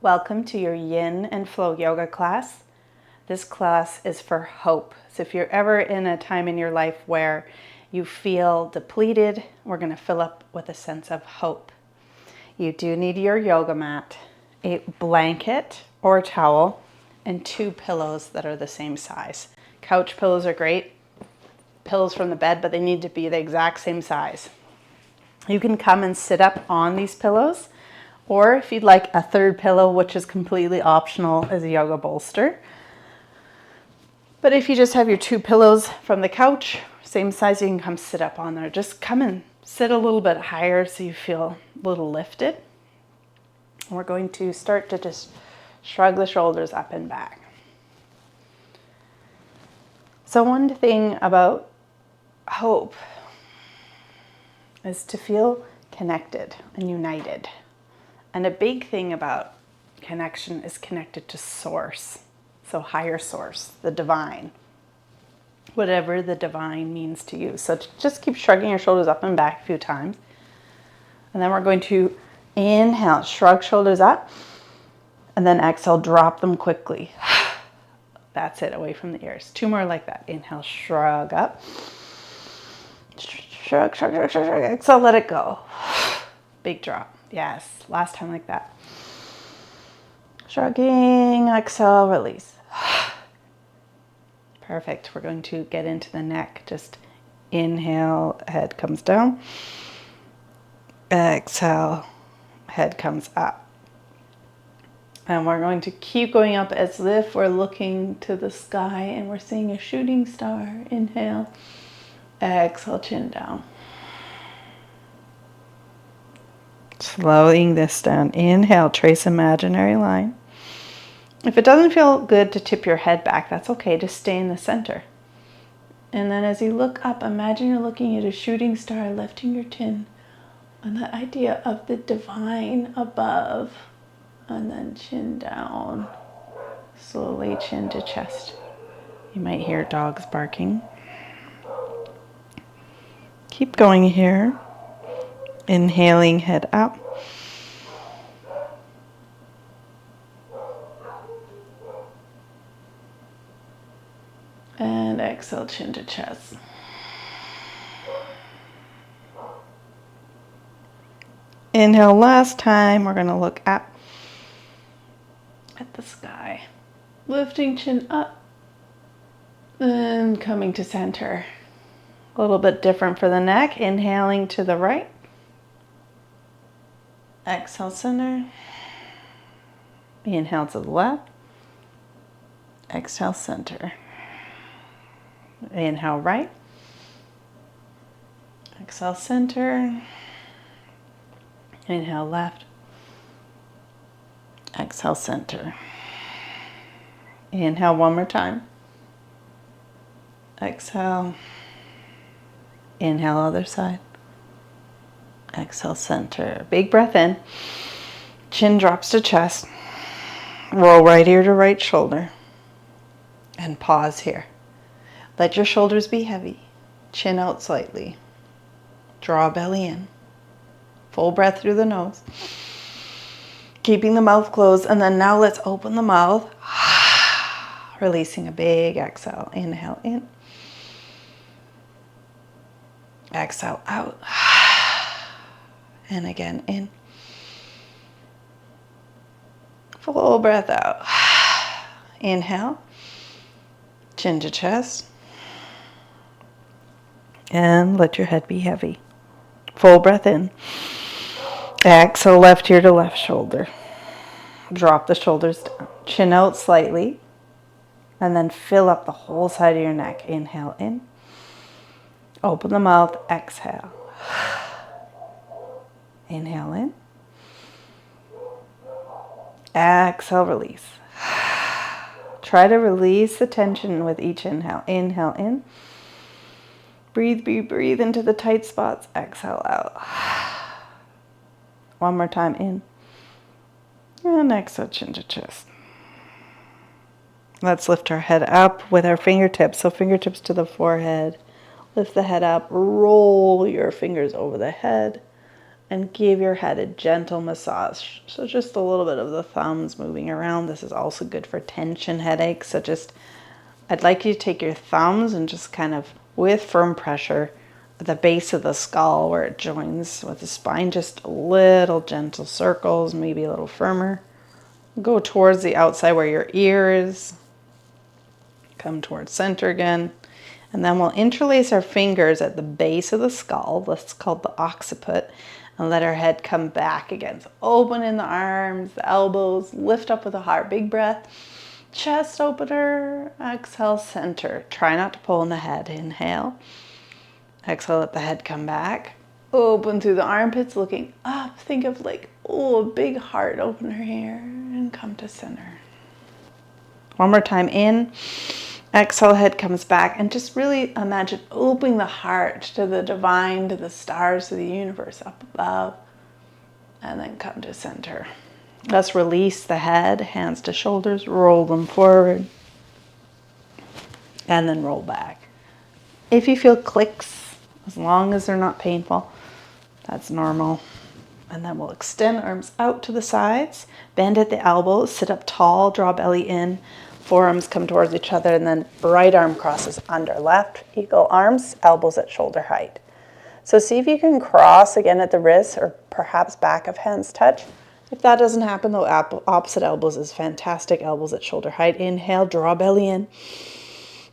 Welcome to your Yin and Flow yoga class. This class is for hope. So if you're ever in a time in your life where you feel depleted, we're going to fill up with a sense of hope. You do need your yoga mat, a blanket or a towel, and 2 pillows that are the same size. Couch pillows are great, pillows from the bed, but they need to be the exact same size. You can come and sit up on these pillows, or if you'd like a 3rd pillow, which is completely optional, as a yoga bolster. But if you just have your 2 pillows from the couch, same size, you can come sit up on there. Just come and sit a little bit higher so you feel a little lifted. And we're going to start to just shrug the shoulders up and back. So one thing about hope is to feel connected and united. And a big thing about connection is connected to source. So higher source, the divine, whatever the divine means to you. So just keep shrugging your shoulders up and back a few times. And then we're going to inhale, shrug shoulders up, and then exhale, drop them quickly. That's it, away from the ears. 2 more like that. Inhale, shrug up. Shrug, shrug, shrug, shrug, shrug. Exhale, let it go. Big drop. Yes, last time like that. Shrugging, exhale, release. Perfect. We're going to get into the neck. Just inhale, head comes down. Exhale, head comes up. And we're going to keep going up as if we're looking to the sky and we're seeing a shooting star. Inhale, exhale, chin down. Slowing this down. Inhale, trace imaginary line. If it doesn't feel good to tip your head back, that's okay. Just stay in the center. And then as you look up, imagine you're looking at a shooting star, lifting your chin. And that idea of the divine above. And then chin down. Slowly chin to chest. You might hear dogs barking. Keep going here. Inhaling, head up. And exhale, chin to chest. Inhale, last time. We're going to look up at the sky. Lifting chin up. And coming to center. A little bit different for the neck. Inhaling to the right. Exhale, center. Inhale to the left. Exhale, center. Inhale, right. Exhale, center. Inhale, left. Exhale, center. Inhale one more time. Exhale. Inhale, other side. Exhale, center. Big breath in. Chin drops to chest. Roll right ear to right shoulder. And pause here. Let your shoulders be heavy. Chin out slightly. Draw belly in. Full breath through the nose. Keeping the mouth closed. And then now let's open the mouth. Releasing a big exhale. Inhale in. Exhale out. And again, in. Full breath out. Inhale. Chin to chest. And let your head be heavy. Full breath in. Exhale, left ear to left shoulder. Drop the shoulders down. Chin out slightly. And then fill up the whole side of your neck. Inhale in. Open the mouth. Exhale. Inhale in. Exhale, release. Try to release the tension with each inhale. Inhale in. Breathe into the tight spots. Exhale out. One more time in. And exhale, chin to chest. Let's lift our head up with our fingertips. So fingertips to the forehead. Lift the head up. Roll your fingers over the head. and give your head a gentle massage. So just a little bit of the thumbs moving around. This is also good for tension headaches. So just, I'd like you to take your thumbs and just kind of, with firm pressure, at the base of the skull where it joins with the spine, just little gentle circles, maybe a little firmer. Go towards the outside where your ear is. Come towards center again. And then we'll interlace our fingers at the base of the skull. That's called the occiput. And let our head come back again. So open in the arms, the elbows, lift up with a heart. Big breath. Chest opener. Exhale, center. Try not to pull in the head. Inhale. Exhale, let the head come back. Open through the armpits, looking up. Think of like, oh, a big heart opener here. And come to center. One more time in. Exhale, head comes back, and just really imagine opening the heart to the divine, to the stars, to the universe up above, and then come to center. Let's release the head, hands to shoulders, roll them forward, and then roll back. If you feel clicks, as long as they're not painful, that's normal. And then we'll extend arms out to the sides, bend at the elbows, sit up tall, draw belly in. Forearms come towards each other, and then right arm crosses under left. Eagle arms, elbows at shoulder height. So see if you can cross again at the wrists, or perhaps back of hands touch. If that doesn't happen, though, opposite elbows is fantastic. Elbows at shoulder height. Inhale, draw belly in.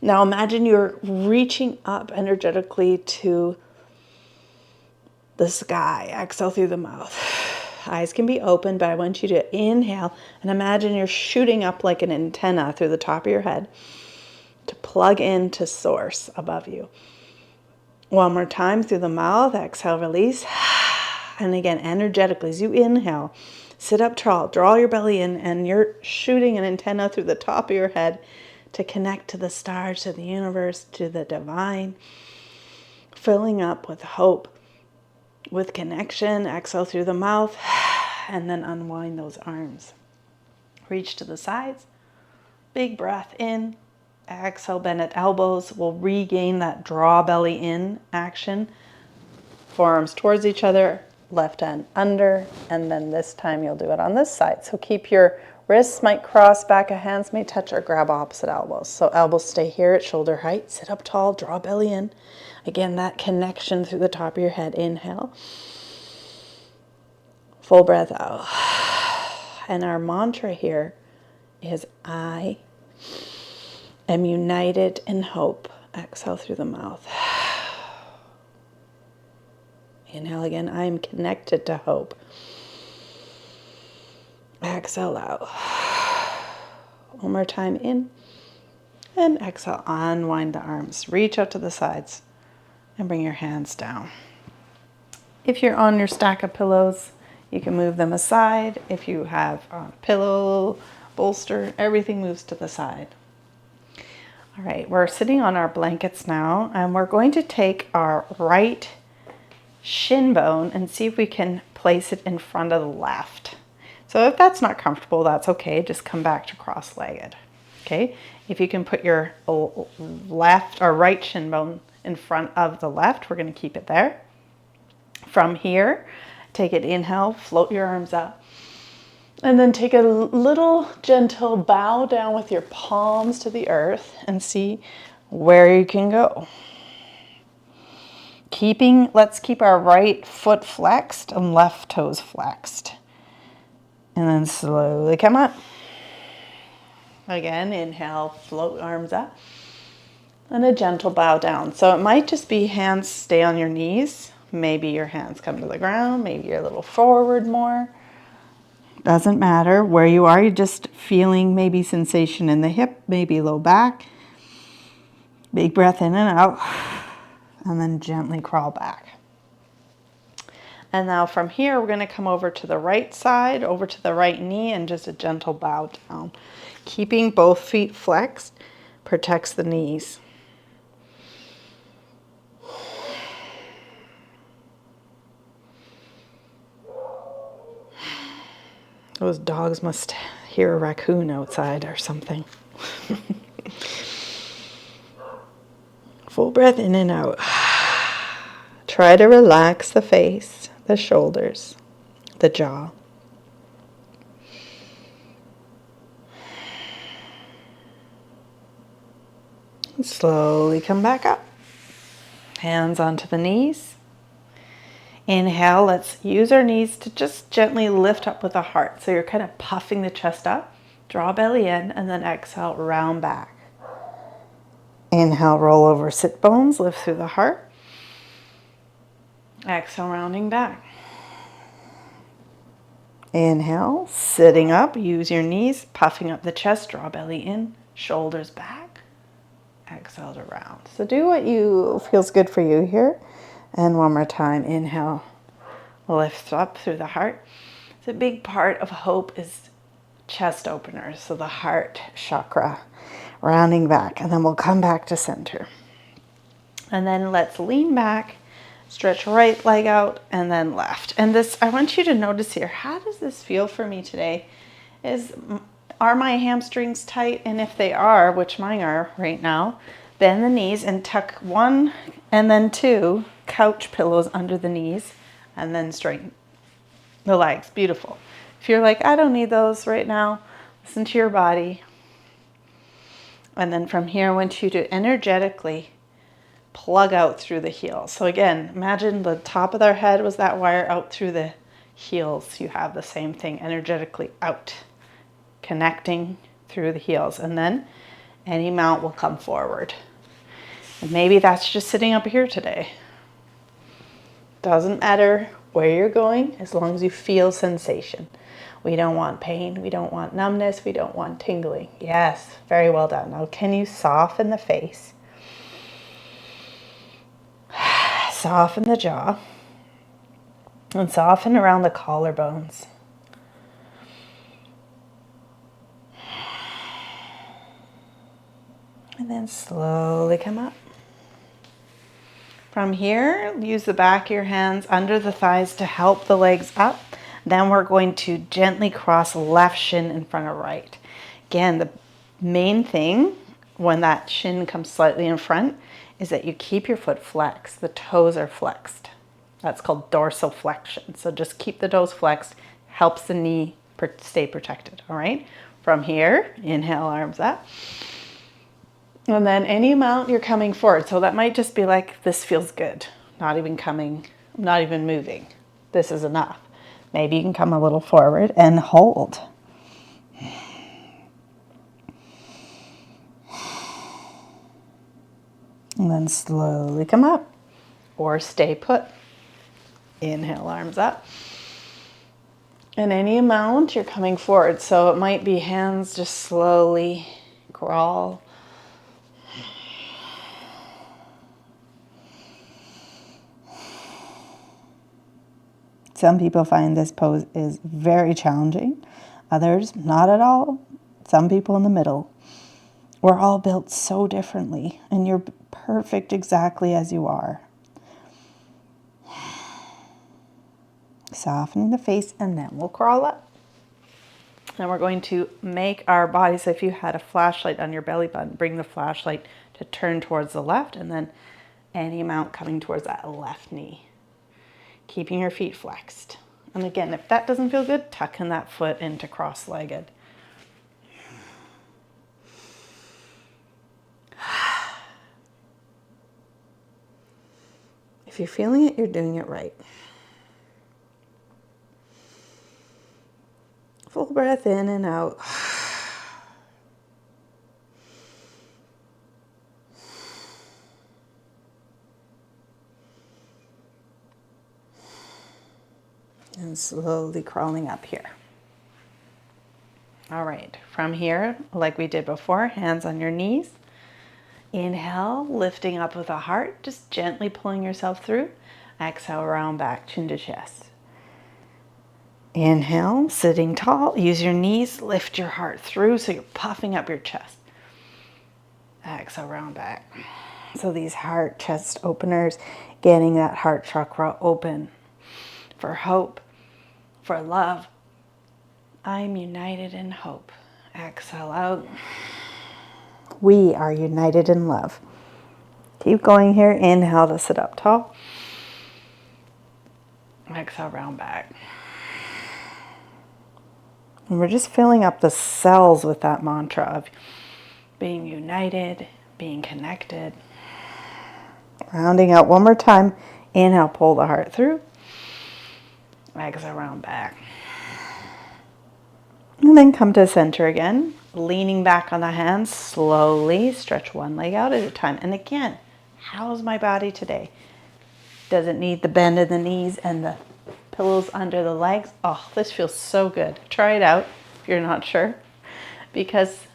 Now imagine you're reaching up energetically to the sky. Exhale through the mouth. Eyes can be open, but I want you to inhale and imagine you're shooting up like an antenna through the top of your head to plug into source above you. One more time through the mouth. Exhale, release. And again, energetically, as you inhale, sit up tall, draw your belly in, and you're shooting an antenna through the top of your head to connect to the stars, to the universe, to the divine, filling up with hope, with connection. Exhale through the mouth, and then unwind those arms. Reach to the sides. Big breath in. Exhale, bend at elbows. We'll regain that draw belly in action. Forearms towards each other, left hand under, and then this time you'll do it on this side. So keep your wrists might cross, back of hands may touch, or grab opposite elbows. So elbows stay here at shoulder height. Sit up tall, draw belly in. Again, that connection through the top of your head. Inhale. Full breath out. And our mantra here is I am united in hope. Exhale through the mouth. Inhale again. I am connected to hope. Exhale out. One more time in. And exhale. Unwind the arms. Reach out to the sides. And bring your hands down. If you're on your stack of pillows, you can move them aside. If you have a pillow, bolster, everything moves to the side. All right, we're sitting on our blankets now, and we're going to take our right shin bone and see if we can place it in front of the left. So if that's not comfortable, that's okay. Just come back to cross-legged. Okay, if you can put your left or right shin bone in front of the left, we're going to keep it there. From here, take it, inhale, float your arms up, and then take a little gentle bow down with your palms to the earth and see where you can go. Let's keep our right foot flexed and left toes flexed, and then slowly come up. Again, inhale, float arms up. And a gentle bow down. So it might just be hands stay on your knees. Maybe your hands come to the ground. Maybe you're a little forward more. Doesn't matter where you are. You're just feeling maybe sensation in the hip, maybe low back. Big breath in and out. And then gently crawl back. And now from here, we're going to come over to the right side, over to the right knee, and just a gentle bow down. Keeping both feet flexed protects the knees. Those dogs must hear a raccoon outside or something. Full breath in and out. Try to relax the face, the shoulders, the jaw. Slowly come back up. Hands onto the knees. Inhale, let's use our knees to just gently lift up with the heart. So you're kind of puffing the chest up, draw belly in, and then exhale, round back. Inhale, roll over, sit bones, lift through the heart. Exhale, rounding back. Inhale, sitting up, use your knees, puffing up the chest, draw belly in, shoulders back. Exhale to round. So do what feels good for you here. And one more time, inhale, lift up through the heart. So a big part of hope is chest openers, so the heart chakra, rounding back, and then we'll come back to center. And then let's lean back, stretch right leg out, and then left. And this, I want you to notice here, how does this feel for me today? Are my hamstrings tight? And if they are, which mine are right now, bend the knees and tuck one and then two couch pillows under the knees, and then straighten the legs. Beautiful. If you're like, I don't need those right now, listen to your body. And then from here, I want you to energetically plug out through the heels. So again, imagine the top of their head was that wire out through the heels. You have the same thing energetically out, connecting through the heels. And then any mount will come forward. And maybe that's just sitting up here today. Doesn't matter where you're going as long as you feel sensation. We don't want pain. We don't want numbness. We don't want tingling. Yes, very well done. Now, can you soften the face? Soften the jaw. And soften around the collarbones. And then slowly come up. From here, use the back of your hands under the thighs to help the legs up. Then we're going to gently cross left shin in front of right. Again, the main thing when that shin comes slightly in front is that you keep your foot flexed. The toes are flexed. That's called dorsal flexion. So just keep the toes flexed, helps the knee stay protected, all right? From here, inhale, arms up. And then any amount you're coming forward. So that might just be like, this feels good. Not even coming, not even moving. This is enough. Maybe you can come a little forward and hold. And then slowly come up or stay put. Inhale, arms up. And any amount you're coming forward. So it might be hands just slowly crawl. Some people find this pose is very challenging. Others, not at all. Some people in the middle. We're all built so differently, and you're perfect exactly as you are. Softening the face, and then we'll crawl up. And we're going to make our bodies, if you had a flashlight on your belly button, bring the flashlight to turn towards the left, and then any amount coming towards that left knee. Keeping your feet flexed. And again, if that doesn't feel good, tuck in that foot into cross-legged. If you're feeling it, you're doing it right. Full breath in and out. And slowly crawling up here. All right, from here, like we did before, hands on your knees. Inhale, lifting up with the heart, just gently pulling yourself through. Exhale, round back, chin to chest. Inhale, sitting tall, use your knees, lift your heart through so you're puffing up your chest. Exhale, round back. So these heart chest openers, getting that heart chakra open for hope, for love. I'm united in hope. Exhale out. We are united in love. Keep going here. Inhale to sit up tall. Exhale, round back. And we're just filling up the cells with that mantra of being united, being connected. Rounding out one more time. Inhale, pull the heart through. Exhale, round back. And then come to center again. Leaning back on the hands, slowly stretch one leg out at a time. And again, how's my body today? Does it need the bend in the knees and the pillows under the legs? Oh, this feels so good. Try it out if you're not sure, because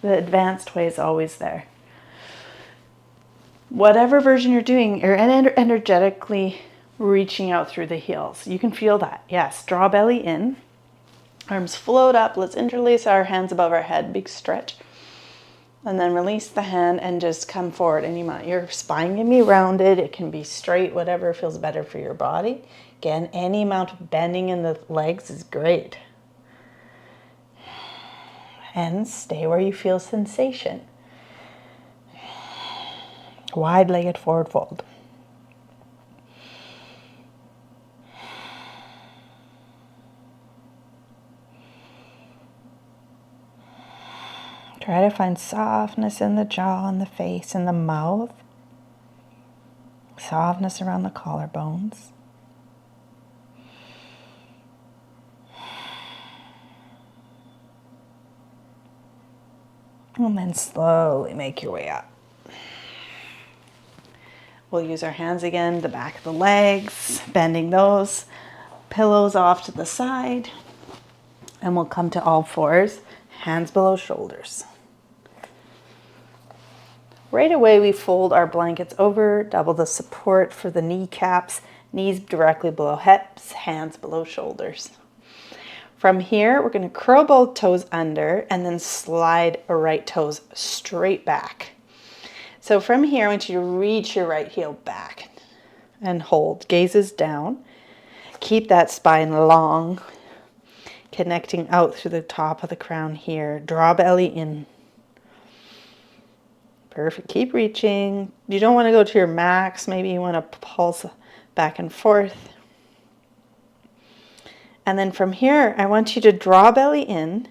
the advanced way is always there. Whatever version you're doing, you're energetically reaching out through the heels. You can feel that. Yes, draw belly in. Arms float up. Let's interlace our hands above our head. Big stretch. And then release the hand and just come forward. And you want your spine can be rounded. It can be straight, whatever feels better for your body. Again, any amount of bending in the legs is great. And stay where you feel sensation. Wide-legged forward fold. Try to find softness in the jaw and the face and the mouth. Softness around the collarbones. And then slowly make your way up. We'll use our hands again, the back of the legs, bending those pillows off to the side. And we'll come to all fours, hands below shoulders. Right away, we fold our blankets over, double the support for the kneecaps, knees directly below hips, hands below shoulders. From here, we're going to curl both toes under and then slide our right toes straight back. So from here, I want you to reach your right heel back and hold. Gazes down. Keep that spine long, connecting out through the top of the crown here. Draw belly in. Perfect. Keep reaching. You don't want to go to your max. Maybe you want to pulse back and forth. And then from here, I want you to draw belly in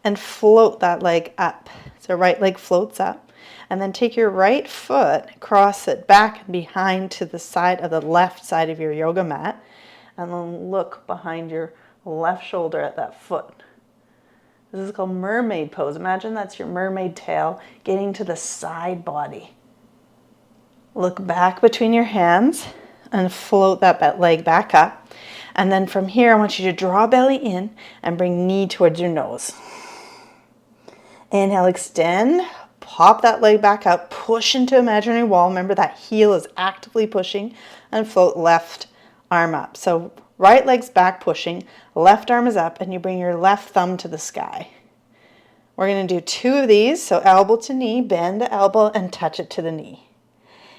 and float that leg up. So right leg floats up. And then take your right foot, cross it back and behind to the side of the left side of your yoga mat. And then look behind your left shoulder at that foot. This is called mermaid pose. Imagine that's your mermaid tail getting to the side body. Look back between your hands and float that leg back up. And then from here, I want you to draw belly in and bring knee towards your nose. Inhale, extend. Pop that leg back up. Push into imaginary wall. Remember that heel is actively pushing. And float left arm up. So right leg's back pushing, left arm is up, and you bring your left thumb to the sky. We're going to do 2 of these, so elbow to knee, bend the elbow and touch it to the knee.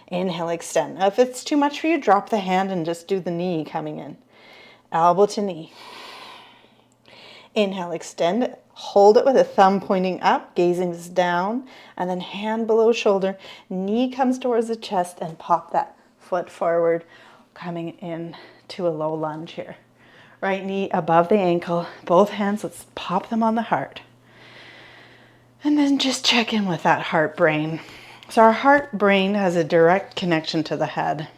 Inhale, extend. Now if it's too much for you, drop the hand and just do the knee coming in. Elbow to knee. Inhale, extend. Hold it with a thumb pointing up, gazing down, and then hand below shoulder. Knee comes towards the chest and pop that foot forward, coming in to a low lunge here. Right knee above the ankle, both hands, let's pop them on the heart. And then just check in with that heart brain. So our heart brain has a direct connection to the head.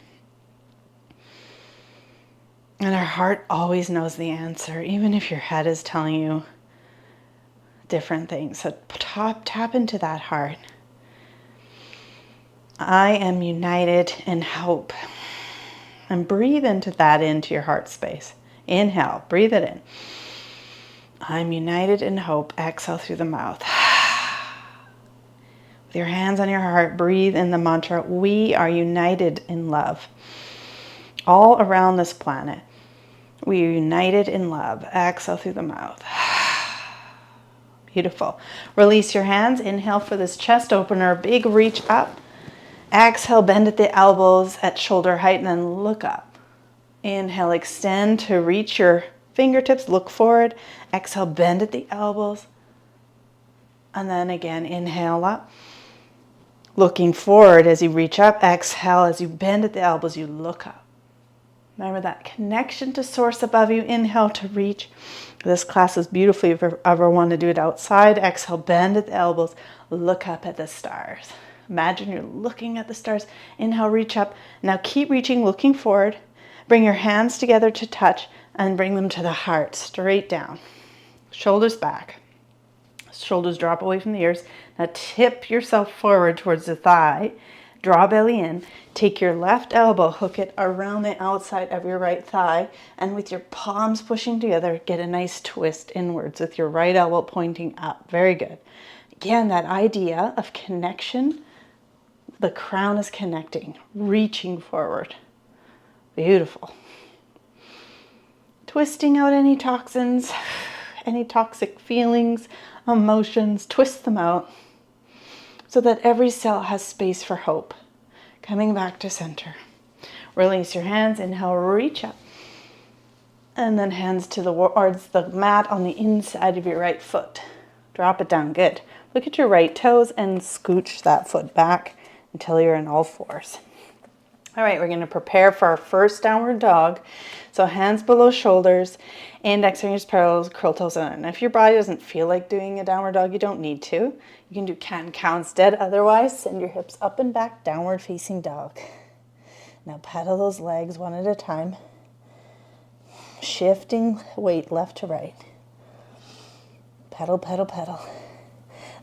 And our heart always knows the answer, even if your head is telling you different things. So tap into that heart. I am united in hope. And breathe into that, into your heart space. Inhale, breathe it in. I'm united in hope. Exhale through the mouth. With your hands on your heart, breathe in the mantra, we are united in love. All around this planet, we are united in love. Exhale through the mouth. Beautiful. Release your hands. Inhale for this chest opener, big reach up. Exhale, bend at the elbows at shoulder height and then look up. Inhale, extend to reach your fingertips, look forward. Exhale, bend at the elbows. And then again, inhale up. Looking forward as you reach up. Exhale, as you bend at the elbows, you look up. Remember that connection to source above you. Inhale to reach. This class is beautiful if you ever want to do it outside. Exhale, bend at the elbows. Look up at the stars. Imagine you're looking at the stars. Inhale, reach up. Now keep reaching, looking forward. Bring your hands together to touch and bring them to the heart, straight down. Shoulders back. Shoulders drop away from the ears. Now tip yourself forward towards the thigh. Draw belly in. Take your left elbow, hook it around the outside of your right thigh, and with your palms pushing together, get a nice twist inwards with your right elbow pointing up. Very good. Again, that idea of connection. The crown is connecting, reaching forward. Beautiful. Twisting out any toxins, any toxic feelings, emotions, twist them out so that every cell has space for hope. Coming back to center. Release your hands, inhale, reach up. And then hands towards the mat on the inside of your right foot. Drop it down, good. Look at your right toes and scooch that foot back until you're in all fours. All right, we're going to prepare for our first downward dog. So hands below shoulders, index fingers parallel, curl toes in. And if your body doesn't feel like doing a downward dog, you don't need to. You can do cat-cow instead. Otherwise, send your hips up and back, downward facing dog. Now pedal those legs one at a time. Shifting weight left to right. Pedal, pedal, pedal.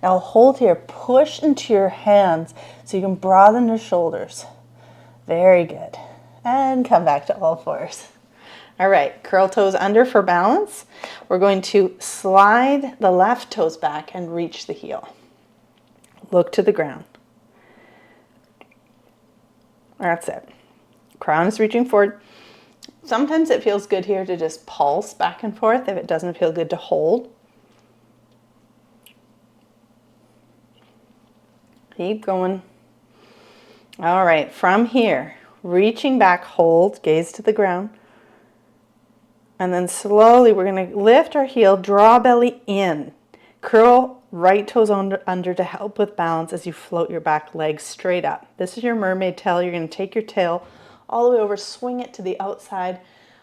Now hold here, push into your hands so you can broaden your shoulders. Very good. And come back to all fours. All right, curl toes under for balance. We're going to slide the left toes back and reach the heel. Look to the ground. That's it. Crown is reaching forward. Sometimes it feels good here to just pulse back and forth if it doesn't feel good to hold. Keep going. All right, from here, reaching back, hold, gaze to the ground. And then slowly we're going to lift our heel, draw belly in. Curl right toes under to help with balance as you float your back legs straight up. This is your mermaid tail. You're going to take your tail all the way over, swing it to the outside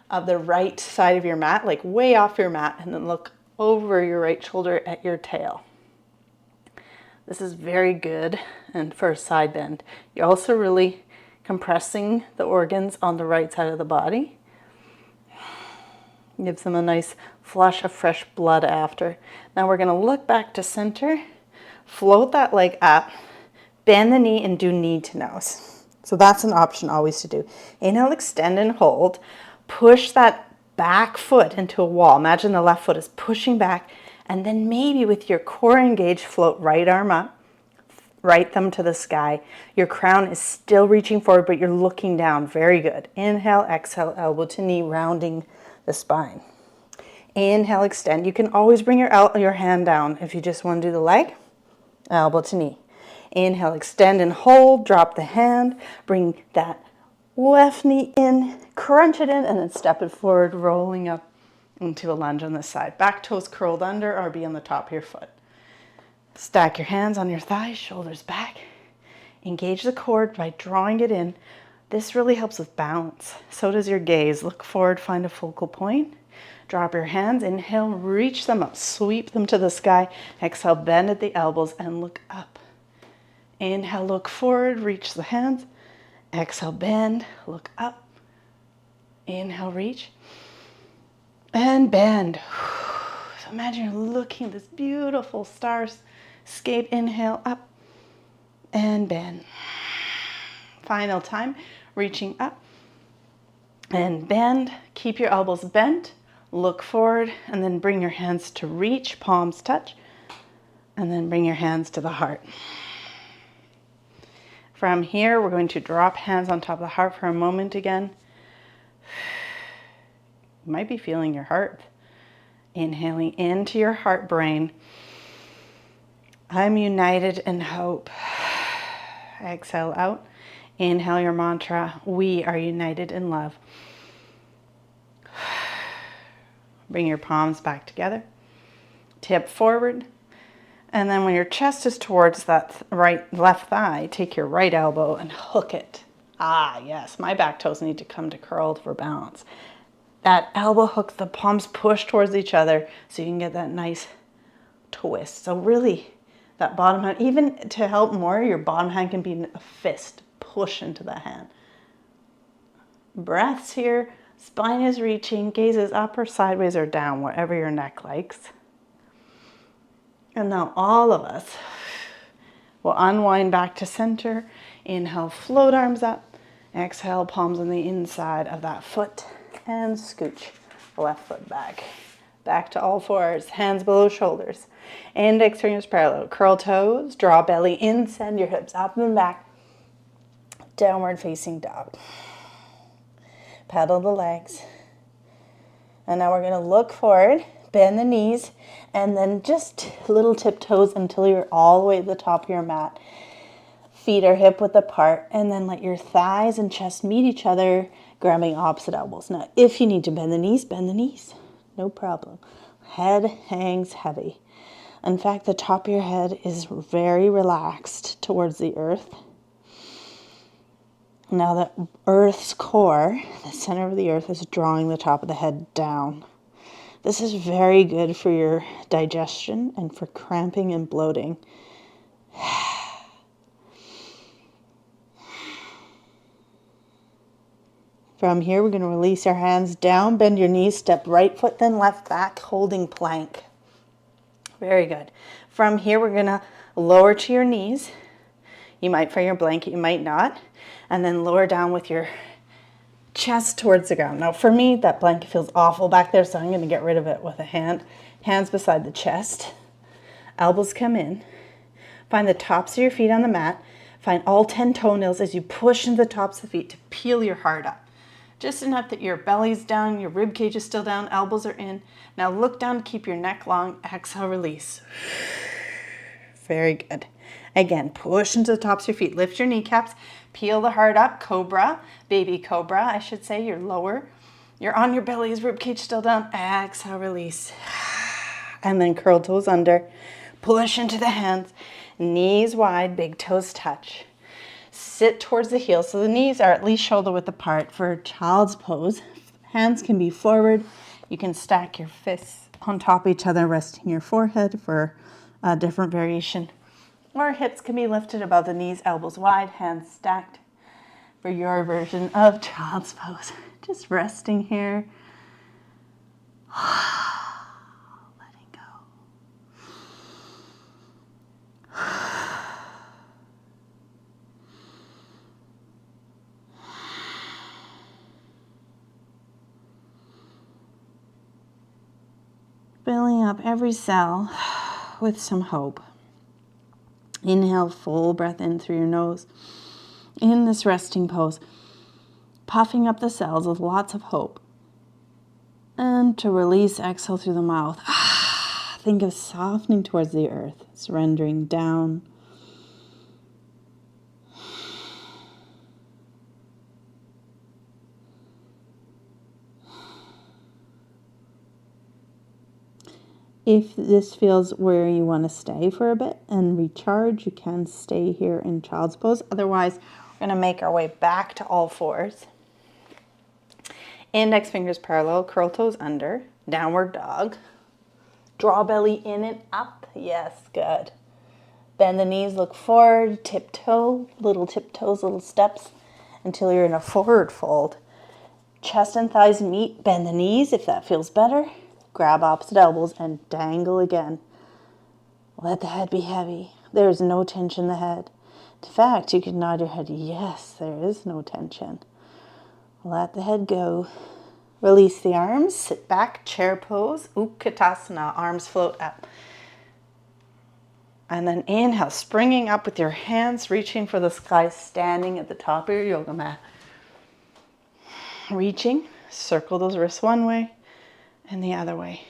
of the right side of your mat, like way off your mat, and then look over your right shoulder at your tail. This is very good and for a side bend. You're also really compressing the organs on the right side of the body. Gives them a nice flush of fresh blood after. Now we're going to look back to center, float that leg up, bend the knee and do knee to nose. So that's an option always to do. Inhale, extend and hold. Push that back foot into a wall. Imagine the left foot is pushing back, and then maybe with your core engaged, float right arm up, right thumb to the sky. Your crown is still reaching forward, but you're looking down. Very good. Inhale, exhale, elbow to knee, rounding the spine. Inhale, extend. You can always bring your hand down if you just want to do the leg. Elbow to knee. Inhale, extend and hold. Drop the hand. Bring that left knee in, crunch it in, and then step it forward, rolling up into a lunge on this side. Back toes curled under or be on the top of your foot. Stack your hands on your thighs, shoulders back. Engage the core by drawing it in. This really helps with balance. So does your gaze. Look forward, find a focal point. Drop your hands, inhale, reach them up, sweep them to the sky. Exhale, bend at the elbows and look up. Inhale, look forward, reach the hands. Exhale, bend, look up. Inhale, reach. And bend. So imagine you're looking at this beautiful starscape. Inhale, up and bend. Final time, reaching up and bend. Keep your elbows bent. Look forward and then bring your hands to reach, palms touch, and then bring your hands to the heart. From here, we're going to drop hands on top of the heart for a moment again. You might be feeling your heart. Inhaling into your heart brain. I'm united in hope. Exhale out. Inhale your mantra. We are united in love. Bring your palms back together. Tip forward. And then when your chest is towards that left thigh, take your right elbow and hook it Ah, yes, my back toes need to come to curled for balance. That elbow hooks, the palms push towards each other so you can get that nice twist. So really, that bottom hand, even to help more, your bottom hand can be a fist. Push into the hand. Breaths here. Spine is reaching. Gaze is up or sideways or down, whatever your neck likes. And now all of us will unwind back to center. Inhale, float arms up. Exhale, palms on the inside of that foot. And scooch the left foot back. Back to all fours, hands below shoulders. Index fingers parallel. Curl toes, draw belly in, send your hips up and back. Downward facing dog. Pedal the legs. And now we're going to look forward, bend the knees, and then just little tiptoes until you're all the way to the top of your mat. Feet are hip width apart, and then let your thighs and chest meet each other, grabbing opposite elbows. Now, if you need to bend the knees, bend the knees. No problem. Head hangs heavy. In fact, the top of your head is very relaxed towards the earth. Now the earth's core, the center of the earth, is drawing the top of the head down. This is very good for your digestion and for cramping and bloating. From here, we're going to release our hands down, bend your knees, step right foot, then left back, holding plank. Very good. From here, we're going to lower to your knees. You might find your blanket, you might not. And then lower down with your chest towards the ground. Now, for me, that blanket feels awful back there, so I'm going to get rid of it with a hand. Hands beside the chest. Elbows come in. Find the tops of your feet on the mat. Find all 10 toenails as you push into the tops of the feet to peel your heart up. Just enough that your belly's down, your rib cage is still down, elbows are in. Now look down, keep your neck long. Exhale, release. Very good. Again, push into the tops of your feet. Lift your kneecaps. Peel the heart up. Cobra. Baby cobra, I should say. You're lower. You're on your bellies. Rib cage still down. Exhale, release. And then curl toes under. Push into the hands. Knees wide. Big toes touch. Sit towards the heels. So the knees are at least shoulder width apart for child's pose. Hands can be forward. You can stack your fists on top of each other, resting your forehead for a different variation. Or hips can be lifted above the knees, elbows wide, hands stacked for your version of child's pose. Just resting here. Letting go. Filling up every cell with some hope. Inhale, full breath in through your nose. In this resting pose, puffing up the cells with lots of hope. And to release, exhale through the mouth. Think of softening towards the earth, surrendering down. If this feels where you want to stay for a bit and recharge, you can stay here in child's pose. Otherwise, we're going to make our way back to all fours. Index fingers parallel, curl toes under, downward dog. Draw belly in and up. Yes, good. Bend the knees, look forward, tiptoe, little tiptoes, little steps until you're in a forward fold. Chest and thighs meet, bend the knees if that feels better. Grab opposite elbows and dangle again. Let the head be heavy. There is no tension in the head. In fact, you can nod your head, yes, there is no tension. Let the head go. Release the arms, sit back, chair pose, Utkatasana, arms float up. And then inhale, springing up with your hands, reaching for the sky, standing at the top of your yoga mat. Reaching, circle those wrists one way, and the other way.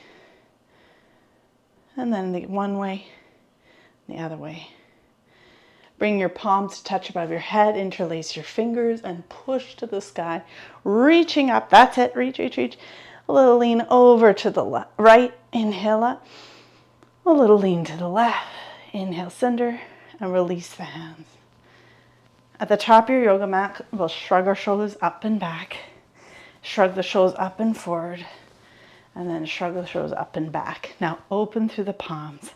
And then the one way, the other way. Bring your palms to touch above your head, interlace your fingers, and push to the sky. Reaching up, that's it, reach, reach, reach. A little lean over to the right, inhale up. A little lean to the left, inhale, center, and release the hands. At the top of your yoga mat, we'll shrug our shoulders up and back, shrug the shoulders up and forward, and then shrug the shoulders up and back. Now open through the palms.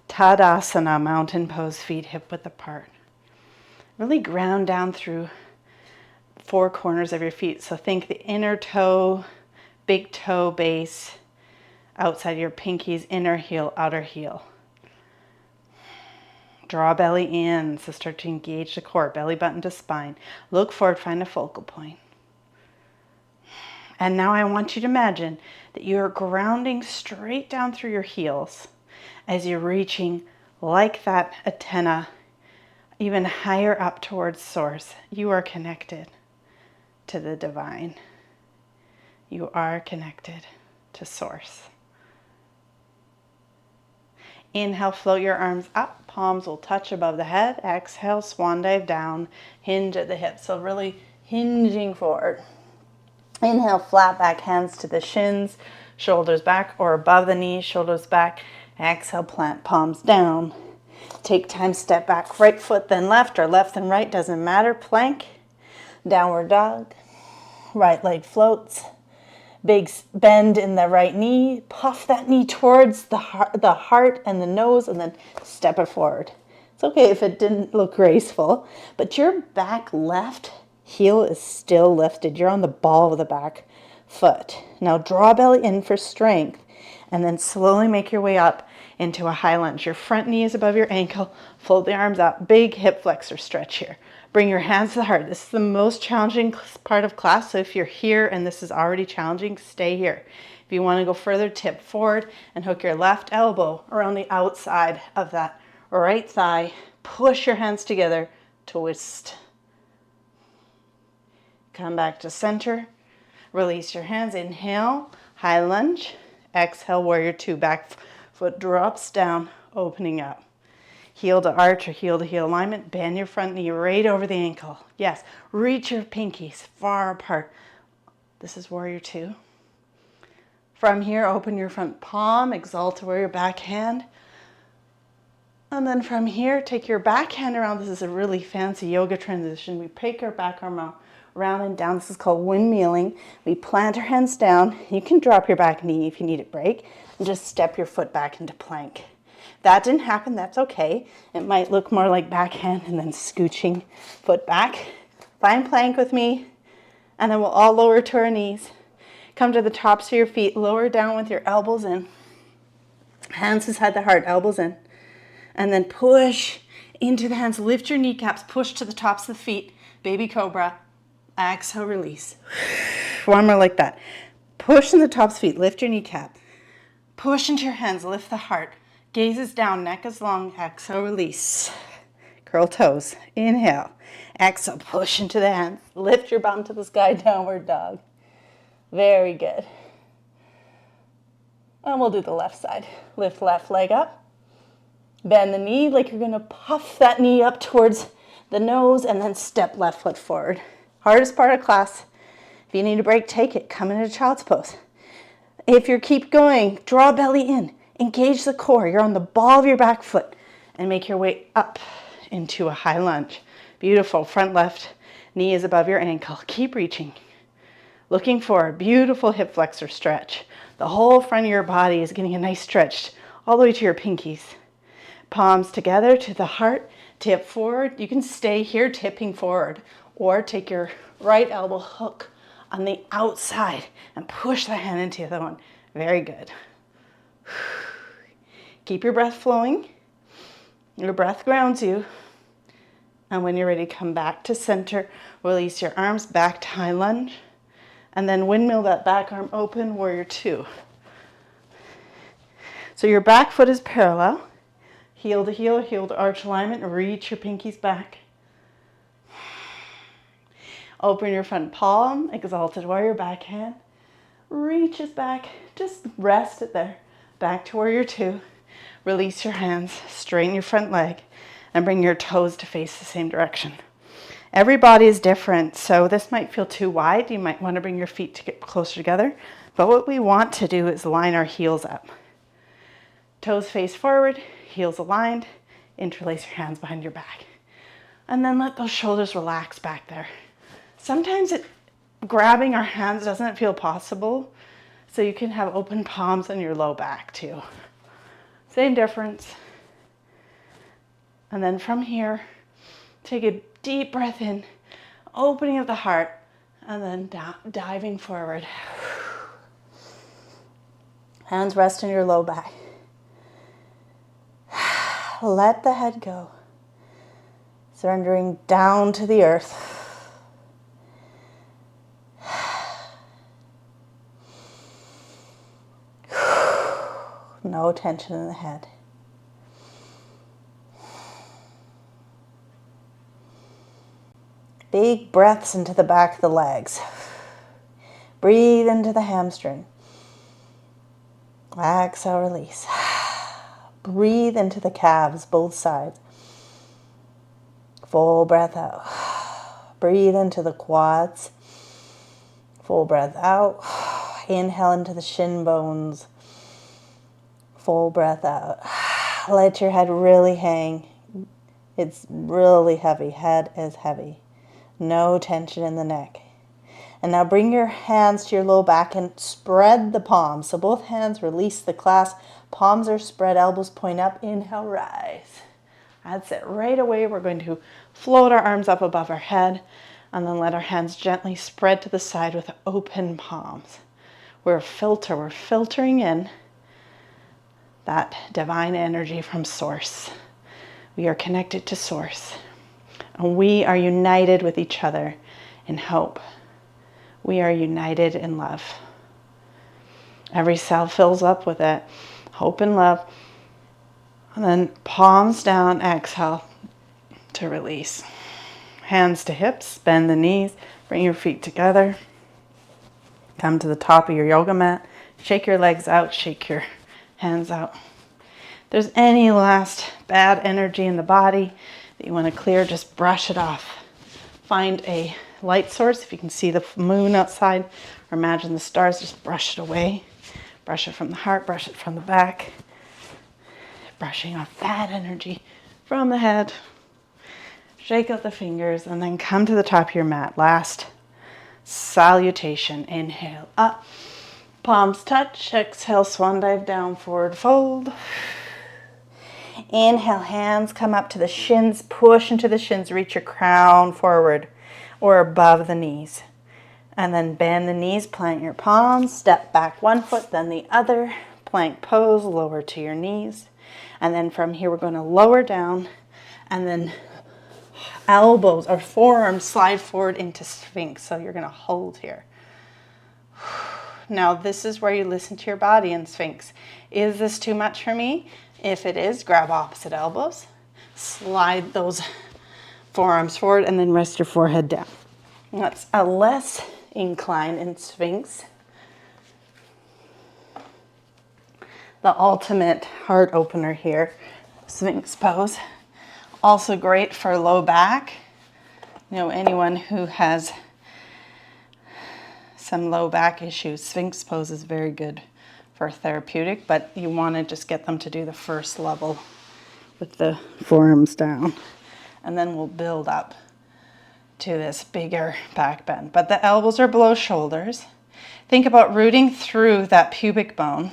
Tadasana, mountain pose, feet hip width apart. Really ground down through 4 corners of your feet. So think the inner toe, big toe base, outside your pinkies, inner heel, outer heel. Draw belly in, so start to engage the core, belly button to spine. Look forward, find a focal point. And now I want you to imagine that you're grounding straight down through your heels as you're reaching like that antenna, even higher up towards source. You are connected to the divine. You are connected to source. Inhale, float your arms up, palms will touch above the head. Exhale, swan dive down, hinge at the hips. So really hinging forward. Inhale, flat back, hands to the shins, shoulders back or above the knees, shoulders back. Exhale, plant palms down. Take time, step back, right foot then left or left then right, doesn't matter. Plank, downward dog, right leg floats. Big bend in the right knee, puff that knee towards the heart and the nose, and then step it forward. It's okay if it didn't look graceful, but your back left heel is still lifted. You're on the ball of the back foot. Now draw belly in for strength, and then slowly make your way up into a high lunge. Your front knee is above your ankle, fold the arms up, big hip flexor stretch here. Bring your hands to the heart. This is the most challenging part of class, so if you're here and this is already challenging, stay here. If you want to go further, tip forward and hook your left elbow around the outside of that right thigh. Push your hands together, twist. Come back to center. Release your hands. Inhale, high lunge. Exhale, warrior two. Back foot drops down, opening up. Heel to arch or heel to heel alignment. Bend your front knee right over the ankle. Yes, reach your pinkies far apart. This is warrior two. From here, open your front palm, exalt to warrior backhand. And then from here, take your backhand around. This is a really fancy yoga transition. We take our back arm around and down. This is called windmilling. We plant our hands down. You can drop your back knee if you need a break. And just step your foot back into plank. That didn't happen, that's okay. It might look more like backhand and then scooching foot back. Find plank with me, and then we'll all lower to our knees. Come to the tops of your feet, lower down with your elbows in. Hands inside the heart, elbows in. And then push into the hands, lift your kneecaps, push to the tops of the feet, baby cobra. Exhale, release. One more like that. Push in the tops of the feet, lift your kneecap. Push into your hands, lift the heart. Gaze is down, neck is long. Exhale, release. Curl toes. Inhale. Exhale, push into the hands. Lift your bum to the sky, downward dog. Very good. And we'll do the left side. Lift left leg up. Bend the knee like you're going to puff that knee up towards the nose and then step left foot forward. Hardest part of class. If you need a break, take it. Come into child's pose. If you keep going, draw belly in. Engage the core. You're on the ball of your back foot and make your way up into a high lunge. Beautiful. Front left knee is above your ankle. Keep reaching. Looking forward. Beautiful hip flexor stretch. The whole front of your body is getting a nice stretch all the way to your pinkies. Palms together to the heart. Tip forward. You can stay here tipping forward or take your right elbow hook on the outside and push the hand into the other one. Very good. Keep your breath flowing. Your breath grounds you. And when you're ready, come back to center. Release your arms back to high lunge. And then windmill that back arm open, warrior two. So your back foot is parallel. Heel to arch alignment. Reach your pinkies back. Open your front palm, exalted warrior backhand. Reaches back, just rest it there. Back to warrior two. Release your hands, straighten your front leg, and bring your toes to face the same direction. Every body is different, so this might feel too wide. You might want to bring your feet to get closer together. But what we want to do is line our heels up. Toes face forward, heels aligned. Interlace your hands behind your back. And then let those shoulders relax back there. Sometimes grabbing our hands doesn't feel possible, so you can have open palms on your low back too. Same difference. And then from here, take a deep breath in, opening of the heart, and then diving forward. Hands rest on your low back. Let the head go. Surrendering down to the earth. No tension in the head. Big breaths into the back of the legs. Breathe into the hamstring. Exhale, release. Breathe into the calves, both sides. Full breath out. Breathe into the quads. Full breath out. Inhale into the shin bones. Full breath out. Let your head really hang. It's really heavy. Head is heavy. No tension in the neck. And now bring your hands to your low back and spread the palms. So both hands release the clasp. Palms are spread, elbows point up. Inhale, rise. That's it. Right away, we're going to float our arms up above our head and then let our hands gently spread to the side with open palms. We're filtering in that divine energy from source. We are connected to source. And we are united with each other in hope. We are united in love. Every cell fills up with it. Hope and love. And then palms down, exhale to release. Hands to hips, bend the knees, bring your feet together. Come to the top of your yoga mat. Shake your legs out, shake your hands out. If there's any last bad energy in the body that you want to clear, just brush it off. Find a light source. If you can see the moon outside or imagine the stars, just brush it away. Brush it from the heart, brush it from the back. Brushing off bad energy from the head. Shake out the fingers and then come to the top of your mat. Last salutation. Inhale up. Palms touch. Exhale, swan dive down, forward fold. Inhale, hands come up to the shins. Push into the shins. Reach your crown forward or above the knees. And then bend the knees, plant your palms. Step back one foot, then the other. Plank pose, lower to your knees. And then from here, we're going to lower down and then elbows or forearms slide forward into Sphinx. So you're going to hold here. Now, this is where you listen to your body in Sphinx. Is this too much for me? If it is, grab opposite elbows. Slide those forearms forward and then rest your forehead down. That's a less incline in Sphinx. The ultimate heart opener here, Sphinx pose. Also great for low back. You know, anyone who has some low back issues, Sphinx pose is very good for therapeutic, but you want to just get them to do the first level with the forearms down. And then we'll build up to this bigger back bend. But the elbows are below shoulders. Think about rooting through that pubic bone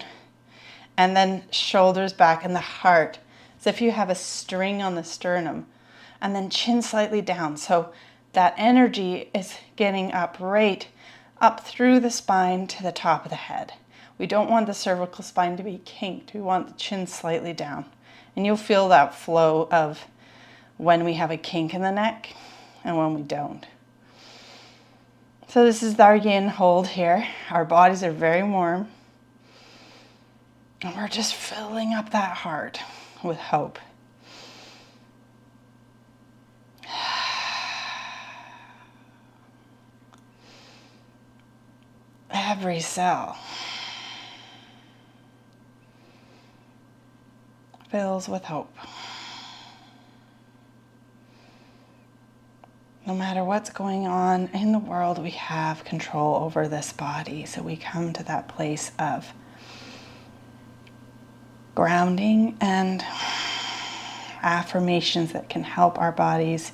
and then shoulders back and the heart. As if you have a string on the sternum and then chin slightly down. So that energy is getting up right up through the spine to the top of the head. We don't want the cervical spine to be kinked. We want the chin slightly down. And you'll feel that flow of when we have a kink in the neck and when we don't. So this is our yin hold here. Our bodies are very warm. And we're just filling up that heart with hope. Every cell fills with hope. No matter what's going on in the world, we have control over this body. So we come to that place of grounding and affirmations that can help our bodies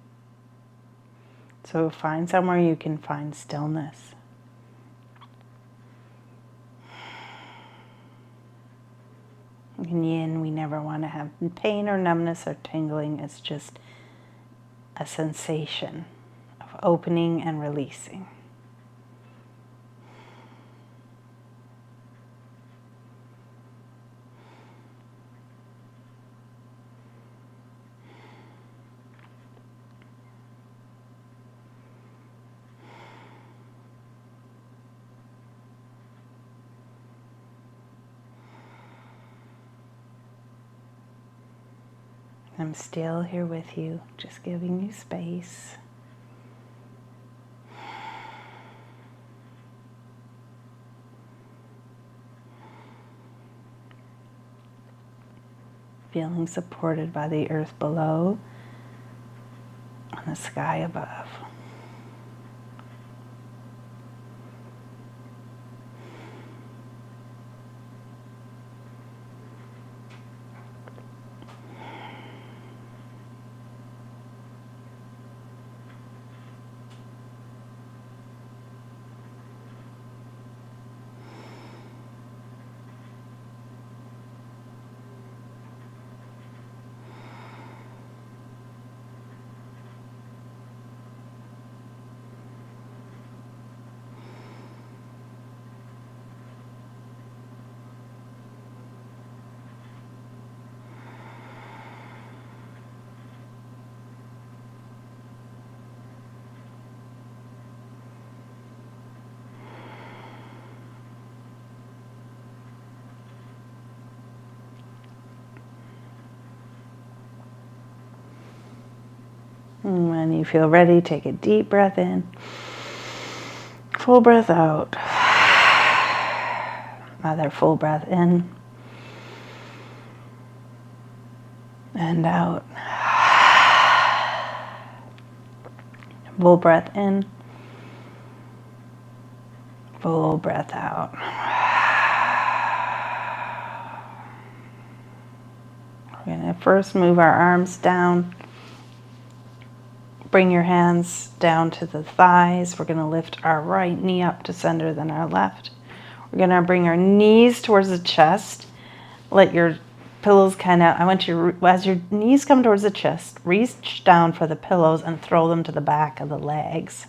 So find somewhere you can find stillness. In yin, we never want to have pain or numbness or tingling. It's just a sensation of opening and releasing. I'm still here with you, just giving you space. Feeling supported by the earth below and the sky above. And when you feel ready, take a deep breath in, full breath out. Another full breath in and out. Full breath in, full breath out. We're going to first move our arms down. Bring your hands down to the thighs. We're going to lift our right knee up to center, then our left. We're going to bring our knees towards the chest. Let your pillows I want you, as your knees come towards the chest, reach down for the pillows and throw them to the back of the legs.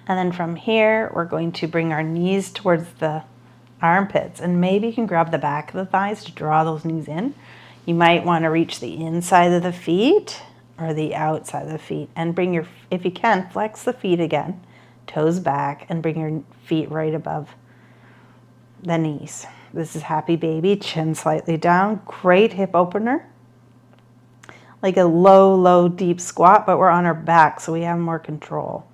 And then from here, we're going to bring our knees towards the armpits. And maybe you can grab the back of the thighs to draw those knees in. You might want to reach the inside of the feet or the outside of the feet, and bring your, if you can, flex the feet again, toes back, and bring your feet right above the knees. This is happy baby, chin slightly down, great hip opener. Like a low, deep squat, but we're on our back, so we have more control.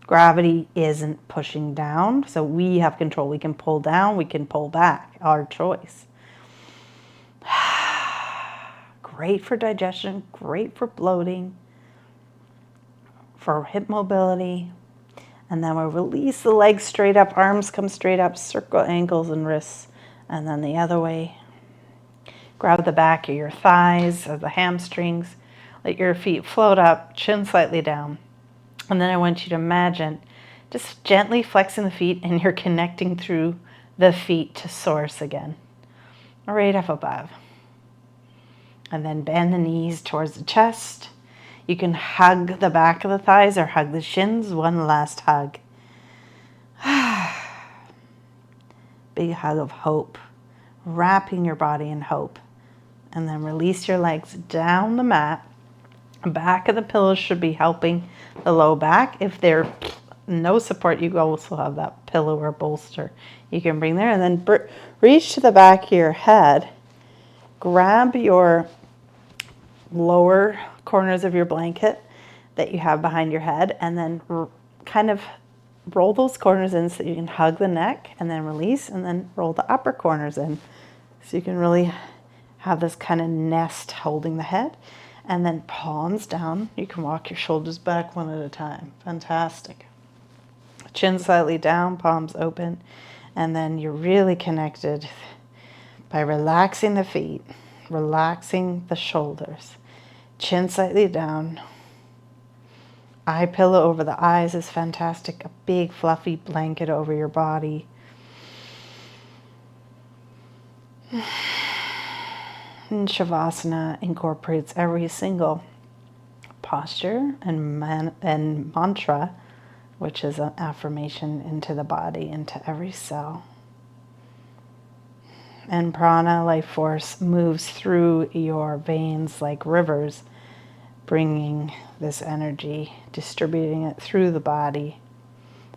Gravity isn't pushing down, so we have control. We can pull down, we can pull back, our choice. Great for digestion, great for bloating, for hip mobility. And then we'll release the legs straight up, arms come straight up, circle ankles and wrists. And then the other way. Grab the back of your thighs or the hamstrings. Let your feet float up, chin slightly down. And then I want you to imagine just gently flexing the feet, and you're connecting through the feet to source again, right up above. And then bend the knees towards the chest. You can hug the back of the thighs or hug the shins. One last hug. Big hug of hope, wrapping your body in hope. And then release your legs down the mat. Back of the pillows should be helping the low back. If there's no support, you also have that pillow or bolster you can bring there. And then reach to the back of your head. Grab your lower corners of your blanket that you have behind your head, and then kind of roll those corners in so you can hug the neck, and then release, and then roll the upper corners in so you can really have this kind of nest holding the head. And then palms down. You can walk your shoulders back one at a time. Fantastic. Chin slightly down, palms open, and then you're really connected by relaxing the feet, relaxing the shoulders. Chin slightly down, eye pillow over the eyes is fantastic. A big fluffy blanket over your body. And Shavasana incorporates every single posture and mantra, which is an affirmation, into the body, into every cell. And prana, life force, moves through your veins like rivers, bringing this energy, distributing it through the body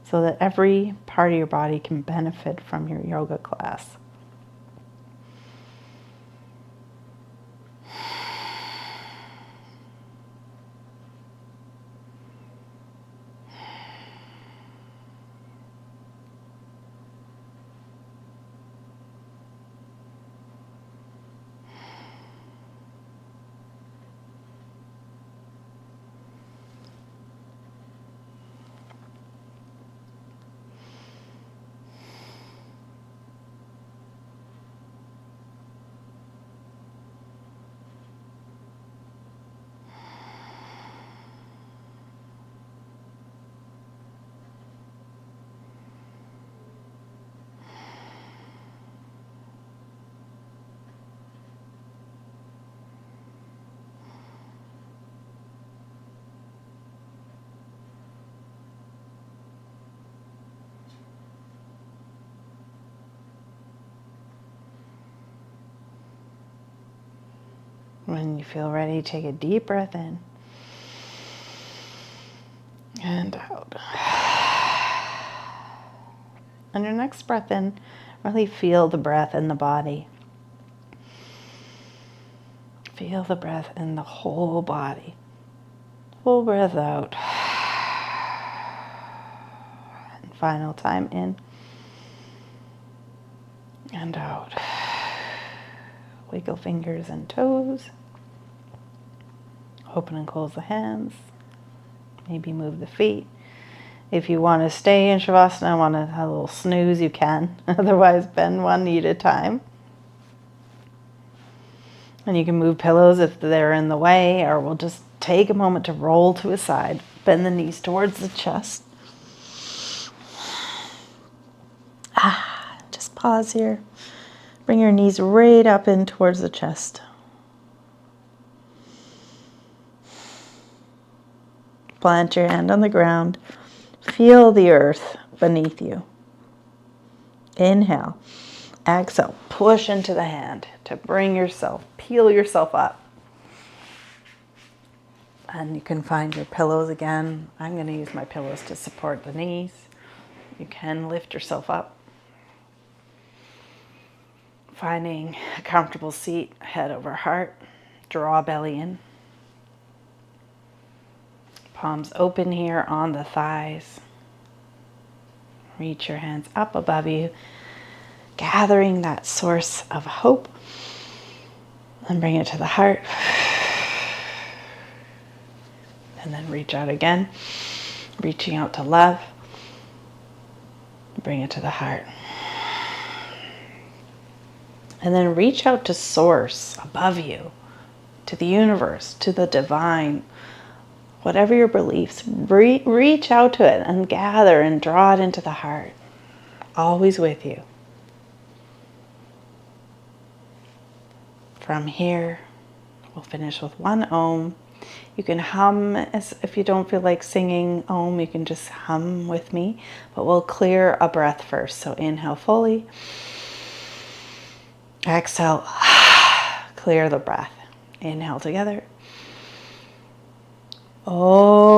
so that every part of your body can benefit from your yoga class. When you feel ready, take a deep breath in and out. On your next breath in, really feel the breath in the body. Feel the breath in the whole body. Full breath out. And final time in and out. Wiggle fingers and toes. Open and close the hands. Maybe move the feet. If you want to stay in Shavasana, want to have a little snooze, you can. Otherwise, bend one knee at a time. And you can move pillows if they're in the way, or we'll just take a moment to roll to a side. Bend the knees towards the chest. Just pause here. Bring your knees right up in towards the chest. Plant your hand on the ground. Feel the earth beneath you. Inhale. Exhale. Push into the hand to bring yourself, peel yourself up. And you can find your pillows again. I'm going to use my pillows to support the knees. You can lift yourself up. Finding a comfortable seat, head over heart. Draw belly in. Palms open here on the thighs. Reach your hands up above you, gathering that source of hope. And bring it to the heart. And then reach out again, reaching out to love. Bring it to the heart. And then reach out to source above you, to the universe, to the divine. Whatever your beliefs, reach out to it and gather and draw it into the heart. Always with you. From here, we'll finish with one Om. You can hum, if you don't feel like singing Om, you can just hum with me. But we'll clear a breath first. So inhale fully. Exhale, clear the breath. Inhale together. Om.